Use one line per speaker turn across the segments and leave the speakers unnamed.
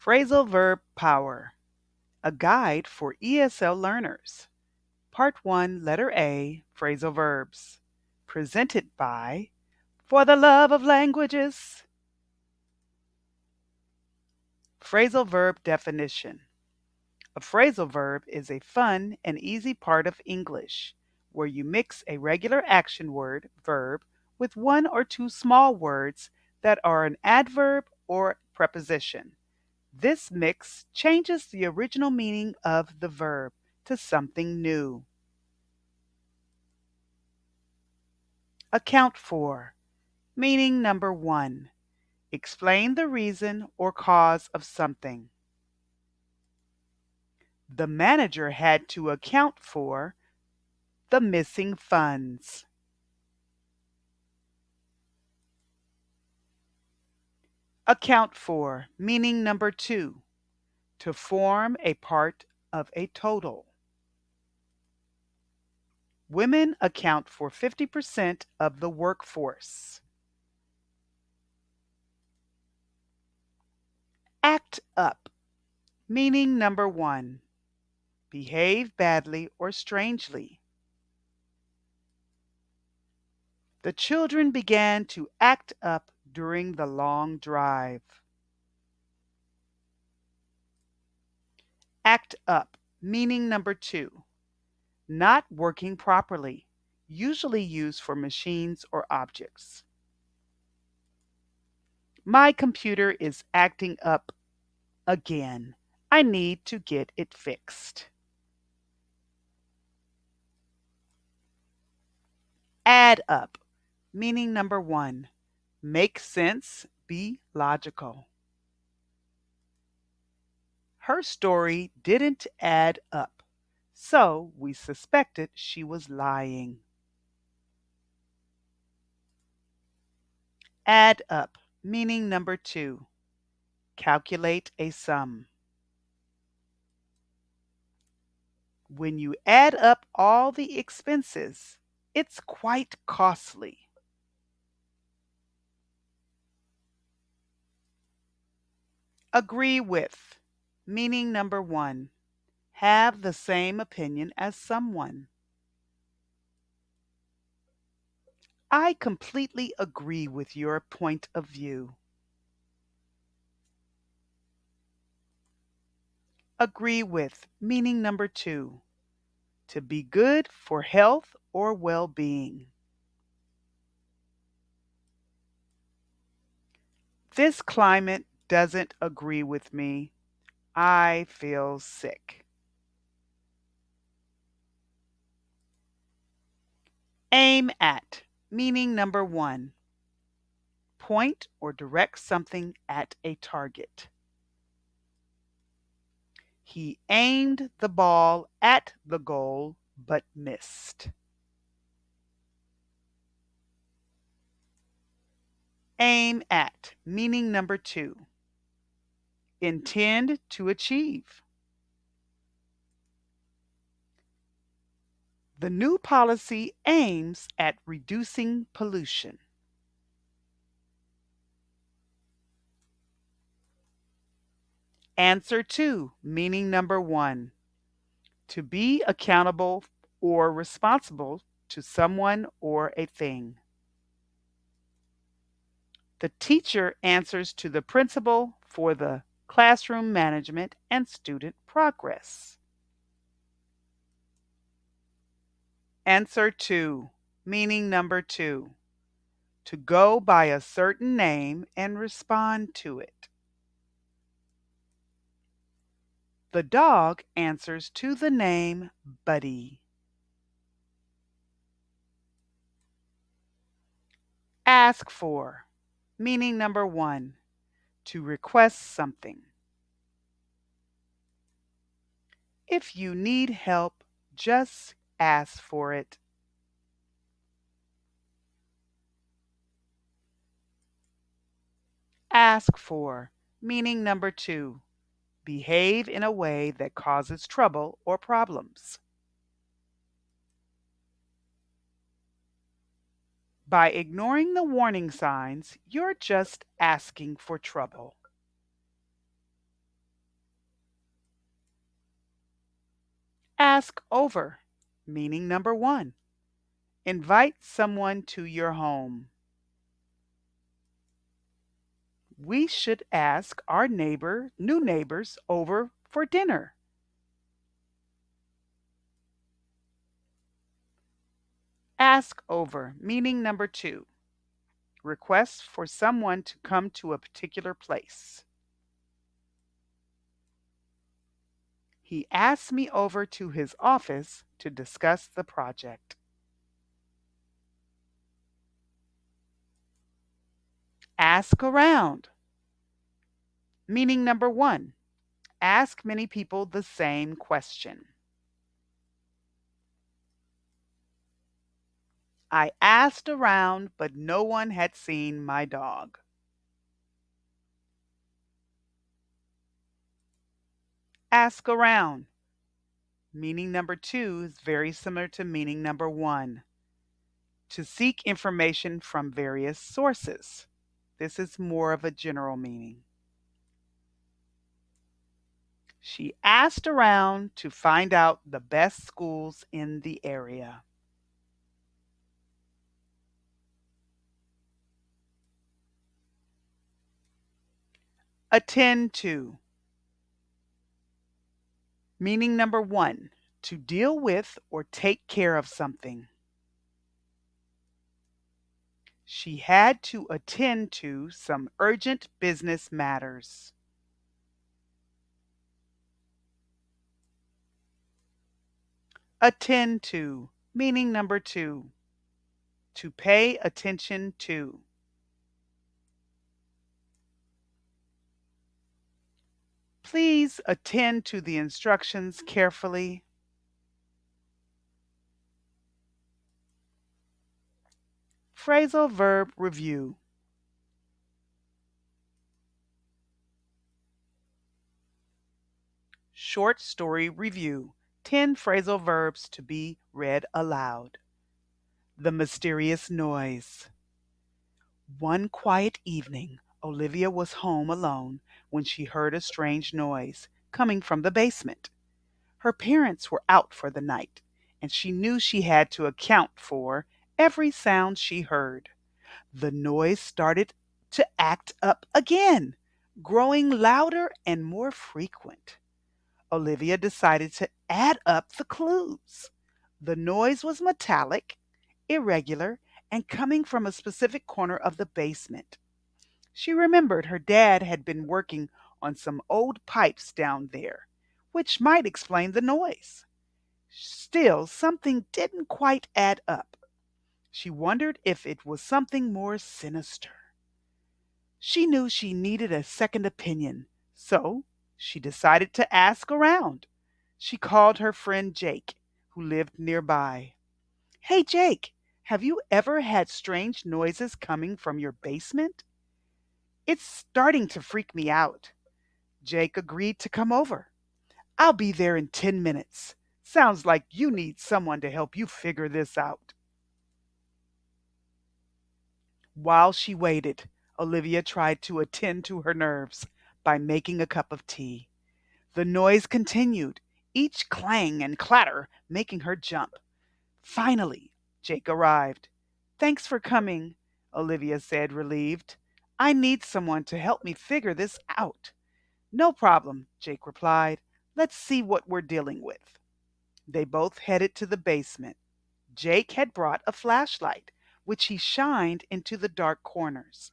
Phrasal Verb Power, a guide for ESL learners. Part 1, Letter A, Phrasal Verbs. Presented by For the Love of Languages. Phrasal Verb Definition. A phrasal verb is a fun and easy part of English, where you mix a regular action word, verb, with one or two small words that are an adverb or preposition. This mix changes the original meaning of the verb to something new. Account for. Meaning number 1. Explain the reason or cause of something. The manager had to account for the missing funds. Account for. Meaning number 2. To form a part of a total. Women account for 50% of the workforce. Act up. Meaning number 1. Behave badly or strangely. The children began to act up during the long drive. Act up. Meaning number 2. Not working properly, usually used for machines or objects. My computer is acting up again. I need to get it fixed. Add up. Meaning number 1. Make sense, be logical. Her story didn't add up, so we suspected she was lying. Add up. Meaning number 2. Calculate a sum. When you add up all the expenses, it's quite costly. Agree with. Meaning number 1. Have the same opinion as someone. I completely agree with your point of view. Agree with. Meaning number 2. To be good for health or well-being. This climate doesn't agree with me. I feel sick. Aim at. Meaning number 1. Point or direct something at a target. He aimed the ball at the goal but missed. Aim at. Meaning number 2. Intend to achieve. The new policy aims at reducing pollution. Answer 2. Meaning number 1. To be accountable or responsible to someone or a thing. The teacher answers to the principal for the classroom management and student progress. Answer 2. Meaning number 2. To go by a certain name and respond to it. The dog answers to the name Buddy. Ask for. Meaning number 1. To request something. If you need help, just ask for it. Ask for. Meaning number 2. Behave in a way that causes trouble or problems. By ignoring the warning signs, you're just asking for trouble. Ask over, meaning number one. Invite someone to your home. We should ask our new neighbors over for dinner. Ask over, meaning number two. Request for someone to come to a particular place. He asked me over to his office to discuss the project. Ask around, meaning number one. Ask many people the same question. I asked around, but no one had seen my dog. Ask around, meaning number two is very similar to meaning number one. To seek information from various sources. This is more of a general meaning. She asked around to find out the best schools in the area. Attend to, meaning number one, to deal with or take care of something. She had to attend to some urgent business matters. Attend to, meaning number two, to pay attention to. Please attend to the instructions carefully. Phrasal verb review. Short story review. 10 phrasal verbs to be read aloud. The mysterious noise. One quiet evening, Olivia was home alone when she heard a strange noise coming from the basement. Her parents were out for the night, and she knew she had to account for every sound she heard. The noise started to act up again, growing louder and more frequent. Olivia decided to add up the clues. The noise was metallic, irregular, and coming from a specific corner of the basement. She remembered her dad had been working on some old pipes down there, which might explain the noise. Still, something didn't quite add up. She wondered if it was something more sinister. She knew she needed a second opinion, so she decided to ask around. She called her friend Jake, who lived nearby. Hey, Jake, have you ever had strange noises coming from your basement? It's starting to freak me out. Jake agreed to come over. I'll be there in 10 minutes. Sounds like you need someone to help you figure this out. While she waited, Olivia tried to attend to her nerves by making a cup of tea. The noise continued, each clang and clatter making her jump. Finally, Jake arrived. Thanks for coming, Olivia said, relieved. I need someone to help me figure this out. No problem, Jake replied. Let's see what we're dealing with. They both headed to the basement. Jake had brought a flashlight, which he shined into the dark corners.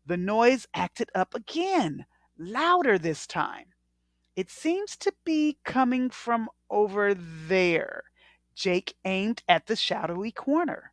The noise acted up again, louder this time. It seems to be coming from over there. Jake aimed at the shadowy corner.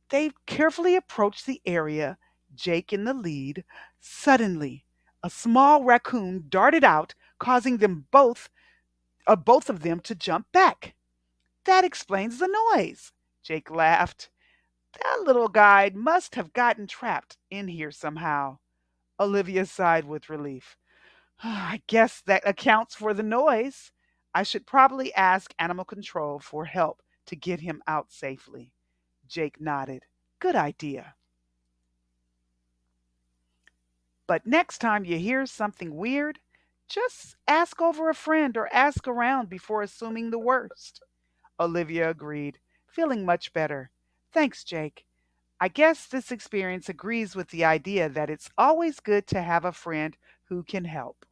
They carefully approached the area, Jake in the lead. Suddenly, a small raccoon darted out, causing both of them to jump back. That explains the noise. Jake laughed. That little guy must have gotten trapped in here somehow. Olivia sighed with relief. I guess that accounts for the noise. I should probably ask animal control for help to get him out safely. Jake nodded. Good idea. But next time you hear something weird, Just ask over a friend or ask around before assuming the worst. Olivia agreed, feeling much better. Thanks, Jake. I guess this experience agrees with the idea that it's always good to have a friend who can help.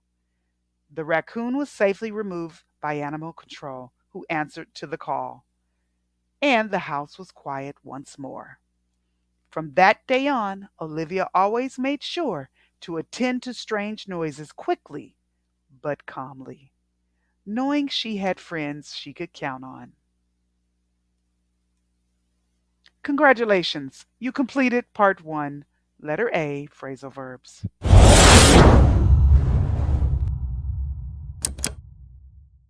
The raccoon was safely removed by animal control, who answered to the call, and the house was quiet once more. From that day on, Olivia always made sure to attend to strange noises quickly but calmly, knowing she had friends she could count on. Congratulations, you completed part one, letter A, phrasal verbs.